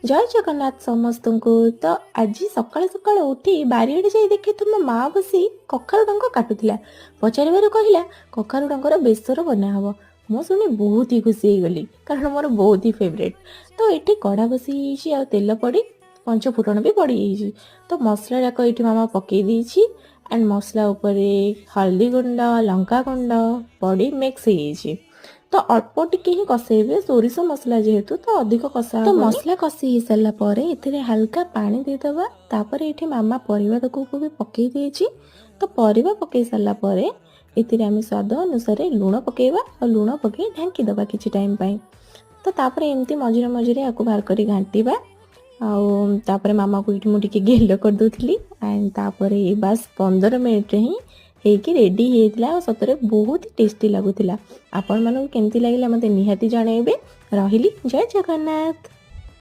जय जगन्नाथ समस्त को। तो आज सकाल सकाल उठी बारियाड़े जाई देखे तुम माँ बसी कखारु डंक काटुला। पचार कहला कखारु डंकर बेसर बना हम। मु शुणी बहुत ही खुशी हो गली कारण मोर बहुत ही फेवरेट। तो ये कड़ा बसी आ तेल पड़ी पंच फुटण भी पड़ी जाइए। तो मसला जाक ये मामा पकई देछि एंड मसला उपरे हल्दी गुंड लंका गुंड पड़ी मिक्स हो। तो अल्प टिके ही कषेबे सोरिष मसला जेहेतु तो अधिक कषा तो मसला कषि हो सारा पर ए हल्का पानी देदबा। तापर ये मामा परिवा तक भी पकई देछि। तो परिवा पकई सारा पर एथिरे आम स्वाद अनुसार लुण पकेबा और लुण पकई ढांकी दबा किछि टाइम पाई। तो तापर एमती मझिरे मझिरे याको बाहर करी घांटीबा। तापर मामा को ये मुझे गेल कर दूसरी एंड तापर बास 15 मिनिट ही ହେଇକି ରେଡ଼ି ହେଇଥିଲା ଆଉ ସତରେ ବହୁତ ହି ଟେଷ୍ଟି ଲାଗୁଥିଲା। ଆପଣମାନଙ୍କୁ କେମିତି ଲାଗିଲା ମୋତେ ନିହାତି ଜଣାଇବେ। ରହିଲି, ଜୟ ଜଗନ୍ନାଥ।